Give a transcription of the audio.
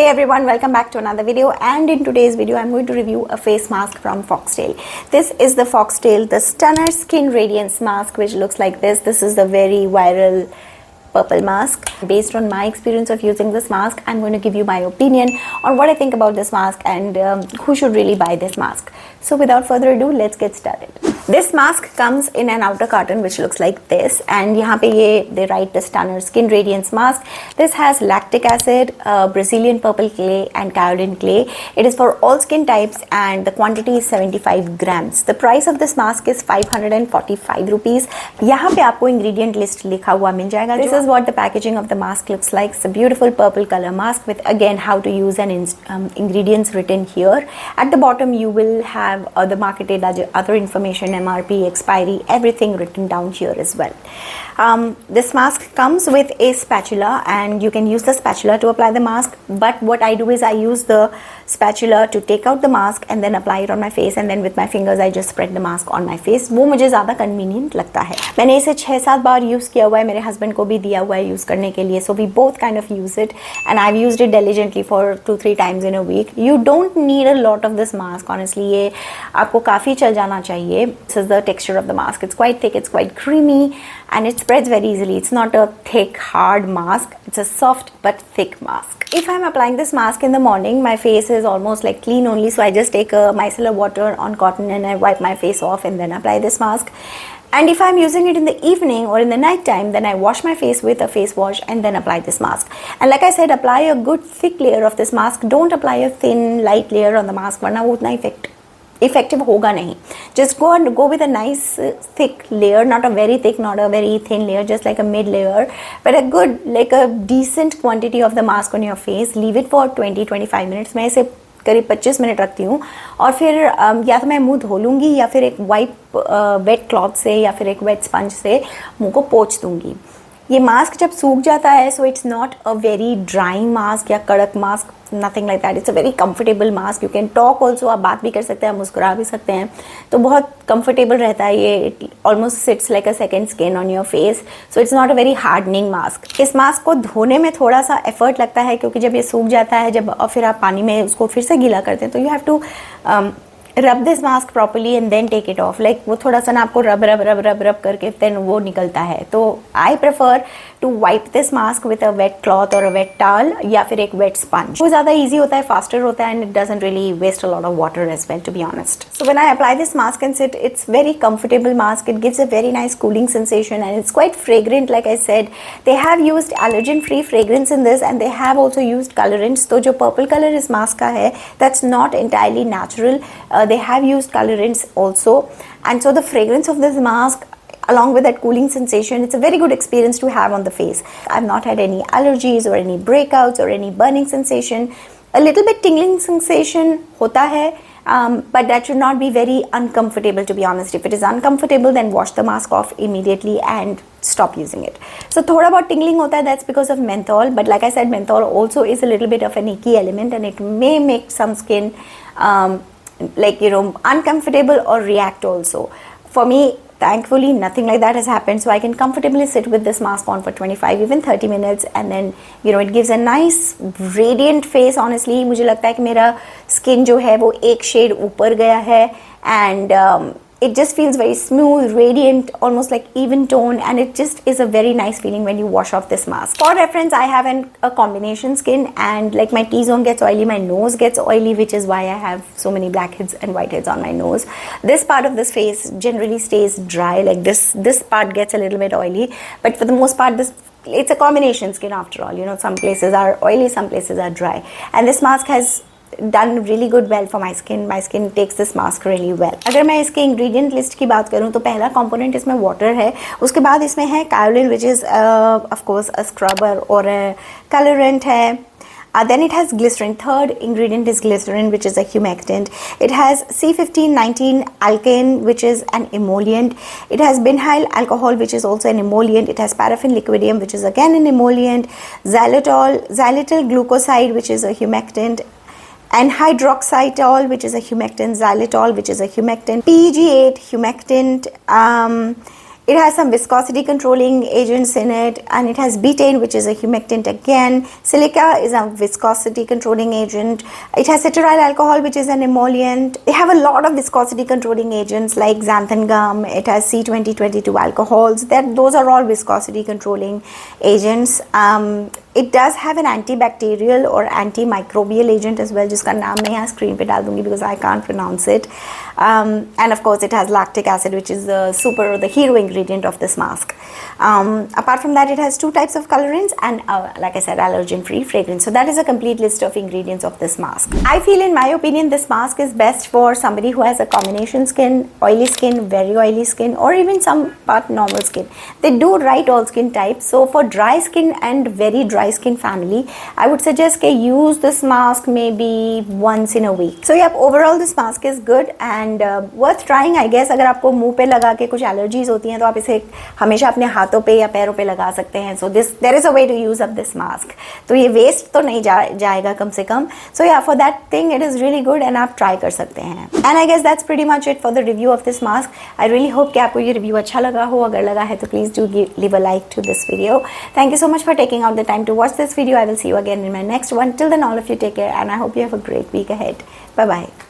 Hey everyone, welcome back to another video, and in today's video I'm going to review a face mask from Foxtail. This is the Foxtail, the Stunner Skin Radiance Mask, which looks like this. This is the very viral purple mask. Based on my experience of using this mask, I'm going to give you my opinion on what I think about this mask and who should really buy this mask. So without further ado, let's get started. This mask comes in an outer carton which looks like this, and यहाँ पे ये they write the Stunner Skin Radiance Mask. This has lactic acid, Brazilian purple clay and kaolin clay. It is for all skin types and the quantity is 75 grams. The price of this mask is 545 rupees. यहाँ पे आपको ingredient list लिखा हुआ मिल जाएगा. This is what the packaging of the mask looks like. It's a beautiful purple color mask with again how to use and ingredients written here. At the bottom you will have the marketed other information, MRP, expiry, everything written down here as well. This mask comes with a spatula and you can use the spatula to apply the mask, but what I do is I use the spatula to take out the mask and then apply it on my face, and then with my fingers I just spread the mask on my face. वो मुझे ज़्यादा convenient लगता है. मैंने इसे 6-7 बार use किया हुआ है, मेरे हस्बैंड को भी दिया हुआ है यूज़ करने के लिए, so we both kind of use it and I've used it diligently for 2-3 times in a week. You don't need a lot of this mask, honestly. ये आपको काफ़ी चल जाना चाहिए. This is the texture of the mask. It's quite thick, it's quite creamy and it spreads very easily. It's not a thick, hard mask. It's a soft but thick mask. If I'm applying this mask in the morning, my face is almost like clean only, so I just take a micellar water on cotton and I wipe my face off and then apply this mask. And if I'm using it in the evening or in the night time, then I wash my face with a face wash and then apply this mask. And like I said, apply a good thick layer of this mask. Don't apply a thin, light layer on the mask, वरना वो उतना effective होगा नहीं. Just go with a nice thick layer, not a very thick, not a very thin layer, just like a mid layer, but a good, like a decent quantity of the mask on your face. Leave it for 20-25 minutes. मैं इसे करीब 25 minute रखती हूँ और फिर या तो मैं मुंह धो लूँगी या फिर एक वेट क्लॉथ से या फिर एक वेट स्पंज से मुंह को पोंछ दूँगी. ये मास्क जब सूख जाता है, सो it's not a very dry mask या कड़क mask, nothing like that. It's a very comfortable mask. You can talk also, आप बात भी कर सकते हैं, मुस्कुरा भी सकते हैं, तो बहुत कंफर्टेबल रहता है ये. It almost sits like a second skin on your face, so it's not a very hardening mask. इस मास्क को धोने में थोड़ा सा एफर्ट लगता है क्योंकि जब ये सूख जाता है, जब और फिर आप पानी में उसको फिर से गीला करते हैं, तो you have to rub this mask properly and then take it off. Like वो थोड़ा सा ना आपको रब करके then वो निकलता है. तो I prefer to wipe this mask with a wet cloth or a wet towel या फिर एक wet sponge. वो ज़्यादा easy होता है, faster होता है, and it doesn't really waste a lot of water as well, to be honest. So when I apply this mask and sit, it's very comfortable mask. It gives a very nice cooling sensation and it's quite fragrant. Like I said, they have used allergen-free fragrance in this and they have also used colorants. तो जो purple color इस mask का है, that's not entirely natural. They have used colorants also, and so the fragrance of this mask along with that cooling sensation, it's a very good experience to have on the face. I've not had any allergies or any breakouts or any burning sensation. A little bit tingling sensation hota hai, but that should not be very uncomfortable, to be honest. If it is uncomfortable, then wash the mask off immediately and stop using it. So thoda bahut tingling hota hai, that's because of menthol, but like I said, menthol also is a little bit of an icky element and it may make some skin like, you know, uncomfortable or react also. For me, thankfully nothing like that has happened, so I can comfortably sit with this mask on for 25 even 30 minutes and then, you know, it gives a nice radiant face. Honestly मुझे लगता है कि मेरा skin जो है वो एक shade ऊपर गया है and it just feels very smooth, radiant, almost like even tone, and it just is a very nice feeling when you wash off this mask. For reference, I have a combination skin and like my T-zone gets oily, my nose gets oily, which is why I have so many blackheads and whiteheads on my nose. This part of this face generally stays dry, like this part gets a little bit oily, but for the most part it's a combination skin after all. You know, some places are oily, some places are dry, and this mask has done really good well for my skin. My skin takes this mask really well. अगर मैं इसके ingredient list की बात करूँ तो पहला component इसमें water है, उसके बाद इसमें है kaolin, which is of course a scrubber or a colorant है. Then it has glycerin. Third ingredient is glycerin, which is a humectant. It has C1519 alkane, which is an emollient. It has benzyl alcohol, which is also an emollient. It has paraffin liquidium, which is again an emollient. Xylitol glucoside, which is a humectant. And hydroxytol, which is a humectant. Xylitol, which is a humectant. PEG8 humectant. It has some viscosity controlling agents in it, and it has betaine, which is a humectant again. Silica is a viscosity controlling agent. It has cetearyl alcohol, which is an emollient. They have a lot of viscosity controlling agents like xanthan gum. It has C2022 alcohols. Those are all viscosity controlling agents. It does have an antibacterial or antimicrobial agent as well, जिसका नाम मैं यहाँ screen पे डाल दूँगी because I can't pronounce it. And of course it has lactic acid, which is the hero ingredient of this mask. Apart from that, it has 2 types of colorants and like I said, allergen free fragrance. So that is a complete list of ingredients of this mask. I feel, in my opinion, this mask is best for somebody who has a combination skin, oily skin, very oily skin, or even some part normal skin. They do write all skin types. So for dry skin and very dry skin family, I would suggest that use this mask maybe once in a week. So yeah, overall this mask is good and worth trying, I guess. अगर आपको मुंह पे लगा के कुछ allergies होती हैं तो आप इसे हमेशा अपने हाथों पे या पैरों पे लगा सकते हैं. So there is a way to use up this mask. तो ये वेस्ट तो नहीं जाएगा कम से कम. So yeah, for that thing it is really good and आप ट्राई कर सकते हैं. And I guess that's pretty much it for the review of this mask. I really hope कि आपको ये रिव्यू अच्छा लगा हो. अगर लगा है तो please do leave a like to this video. Thank you so much for taking out the time to watch this video. I will see you again in my next one. Till then, all of you take care and I hope you have a great week ahead. Bye bye.